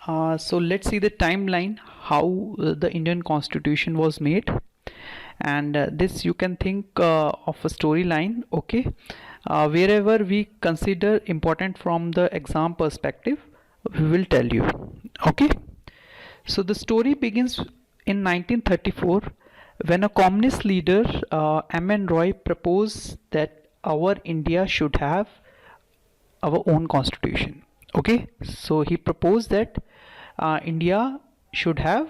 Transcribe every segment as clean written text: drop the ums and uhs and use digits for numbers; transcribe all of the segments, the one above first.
So let's see the timeline how the Indian Constitution was made, and this you can think of a storyline. Okay, wherever we consider important from the exam perspective, we will tell you. Okay, so the story begins in 1934 when a communist leader, M.N. Roy, proposed that our India should have our own constitution. Okay, so he proposed that India should have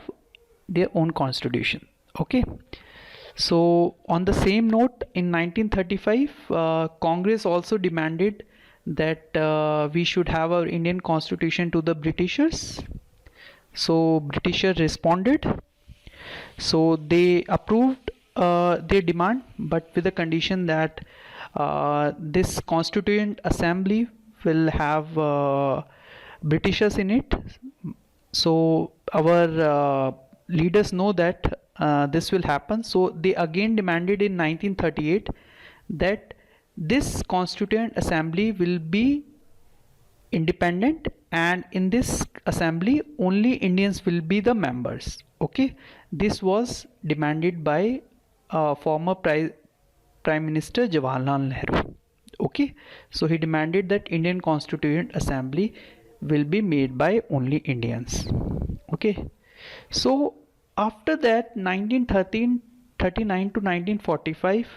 their own constitution. Okay, so on the same note, in 1935, Congress also demanded that we should have our Indian constitution to the Britishers. So Britishers responded. So they approved their demand, but with the condition that this Constituent Assembly will have Britishers in it. So our leaders know that this will happen. So they again demanded in 1938 that this Constituent Assembly will be independent, and in this assembly only Indians will be the members. Okay, this was demanded by former Prime Minister Jawaharlal Nehru. Okay, so he demanded that Indian Constituent Assembly will be made by only Indians. Okay, so after that 1939 to 1945,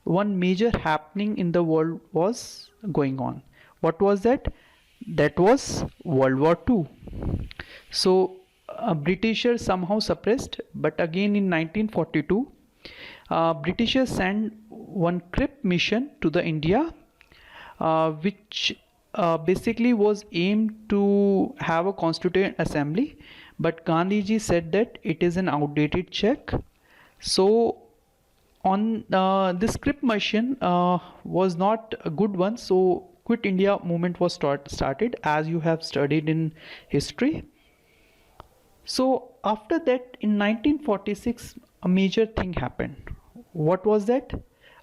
one major happening in the world was going on. What was that? That was World War II. So Britishers somehow suppressed, but again in 1942 Britishers sent one CRIP mission to the India, which basically was aimed to have a constituent assembly, but Gandhiji said that it is an outdated check. So on this CRIP mission was not a good one, so Quit India movement was started, as you have studied in history. So after that in 1946 a major thing happened. What was that?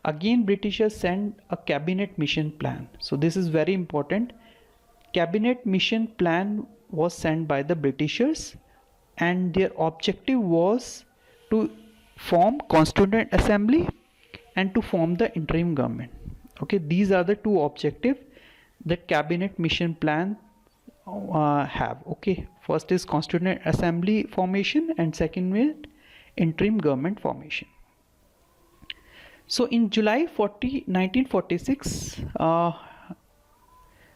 Again Britishers sent a cabinet mission plan. So this is very important. Cabinet mission plan was sent by the Britishers, and their objective was to form Constituent Assembly and to form the interim government. Okay, these are the two objectives that cabinet mission plan have. Okay, first is Constituent Assembly formation, and second is interim government formation. So in July 1946,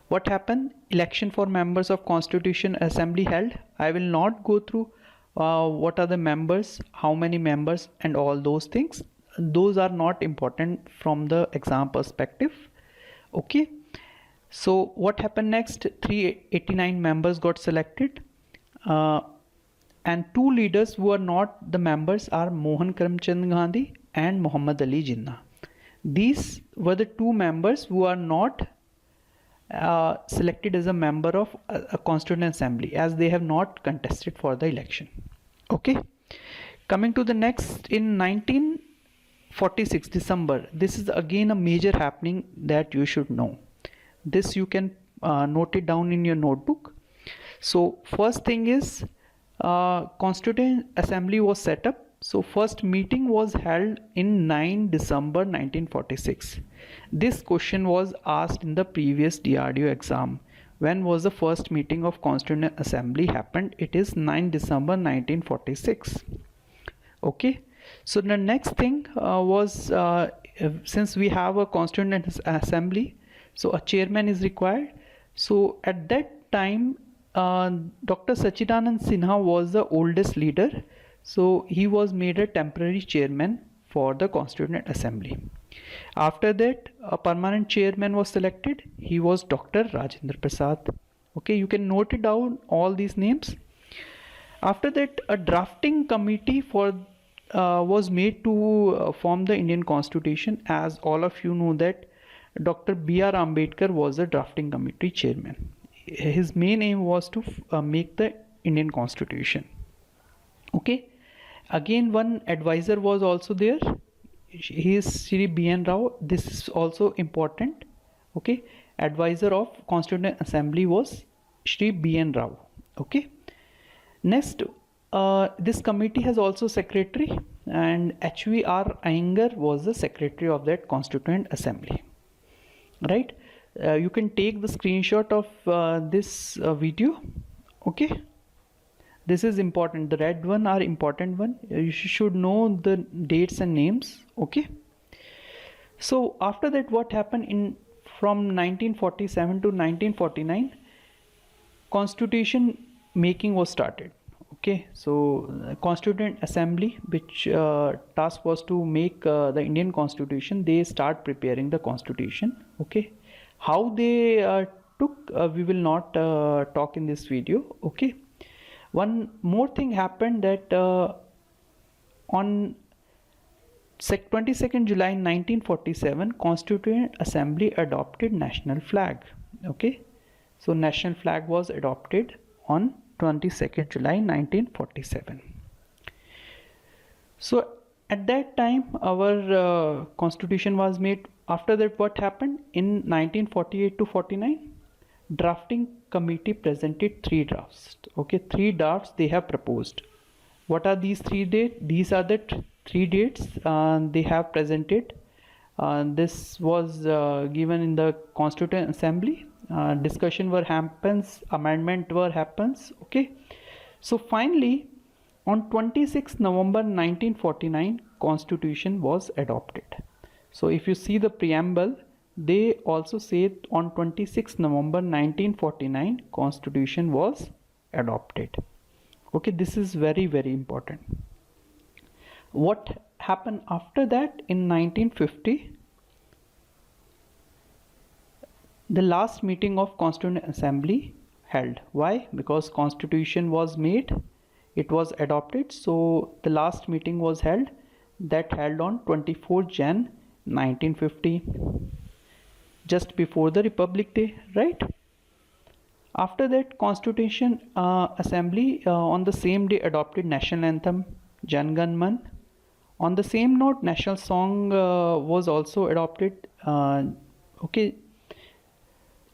what happened? Election for members of Constitution Assembly held. I will not go through what are the members, how many members, and all those things. Those are not important from the exam perspective. Okay, so what happened next? 389 members got selected, and two leaders who are not the members are Mohan Karamchand Gandhi and Muhammad Ali Jinnah. These were the two members who are not selected as a member of a Constituent Assembly, as they have not contested for the election. Okay, coming to the next, in 1946 December, this is again a major happening that you should know. This you can note it down in your notebook. So first thing is Constituent Assembly was set up. So first meeting was held in 9 December 1946. This question was asked in the previous DRDO exam. When was the first meeting of Constituent Assembly happened? It is 9 December 1946. Okay, so the next thing was since we have a Constituent Assembly, so a chairman is required. So at that time Dr. Sachidanand Sinha was the oldest leader, so he was made a temporary chairman for the Constituent Assembly. After that a permanent chairman was selected. He was Dr. Rajendra Prasad. Okay, you can note it down, all these names. After that a drafting committee for was made to form the Indian Constitution. As all of you know that Dr. B.R. Ambedkar was the drafting committee chairman. His main aim was to make the Indian Constitution. Okay, again one advisor was also there. He is Shri B.N. Rao. This is also important. Okay, advisor of Constituent Assembly was Shri B.N. Rao. Okay, Next, this committee has also secretary, and HVR Iyengar was the secretary of that Constituent Assembly, right? You can take the screenshot of this video. Okay, this is important. The red one are important one. You should know the dates and names. Okay, so after that, what happened in from 1947 to 1949, constitution making was started. Okay, so Constituent Assembly, which task was to make the Indian Constitution, they start preparing the Constitution. Okay, how they took, we will not talk in this video. Okay, one more thing happened that on 22nd July 1947, Constituent Assembly adopted national flag. Okay, so national flag was adopted on 22nd July 1947. So at that time our constitution was made. After that, what happened in 1948 to 49, drafting committee presented 3 drafts. Okay, 3 drafts they have proposed. What are these 3 dates? These are the 3 dates they have presented. This was given in the Constituent Assembly. Discussion were happens, amendment were happens. Okay, so finally on 26 November 1949, Constitution was adopted. So if you see the preamble, they also say on 26 November 1949, Constitution was adopted. Okay, this is very, very important. What happened after that in 1950? The last meeting of Constituent Assembly held. Why? Because Constitution was made, it was adopted. So the last meeting was held, that held on 24 Jan 1950, just before the Republic Day, right? After that, Constitution Assembly on the same day adopted national anthem, Jan Gan Man. On the same note, national song was also adopted. Okay.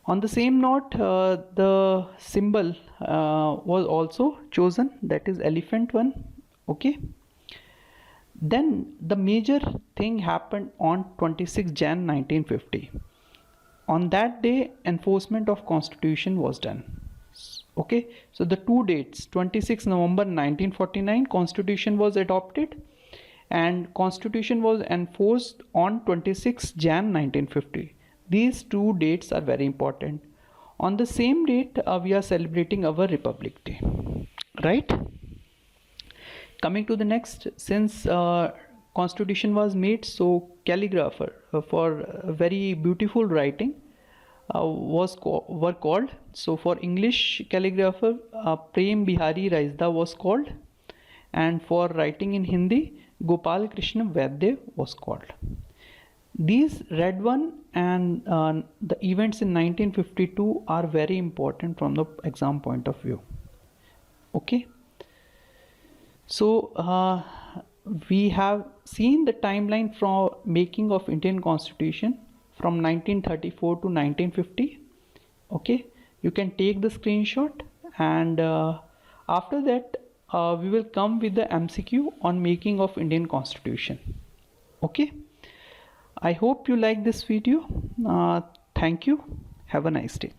On the same note, the symbol was also chosen, that is elephant one. Okay. Then the major thing happened on 26 Jan 1950. On that day, enforcement of Constitution was done. Okay, so the 2 dates, 26 November 1949, Constitution was adopted, and Constitution was enforced on 26 Jan 1950. These 2 dates are very important. On the same date, we are celebrating our Republic Day, right? Coming to the next, since Constitution was made, so calligrapher for very beautiful writing were called. So for English calligrapher, Prem Bihari Raisda was called, and for writing in Hindi, Gopal Krishna Vaidya was called. These red one and the events in 1952 are very important from the exam point of view. Okay, so we have seen the timeline from making of Indian Constitution from 1934 to 1950. Okay, you can take the screenshot, and after that we will come with the MCQ on making of Indian Constitution. Okay, I hope you like this video. Thank you. Have a nice day.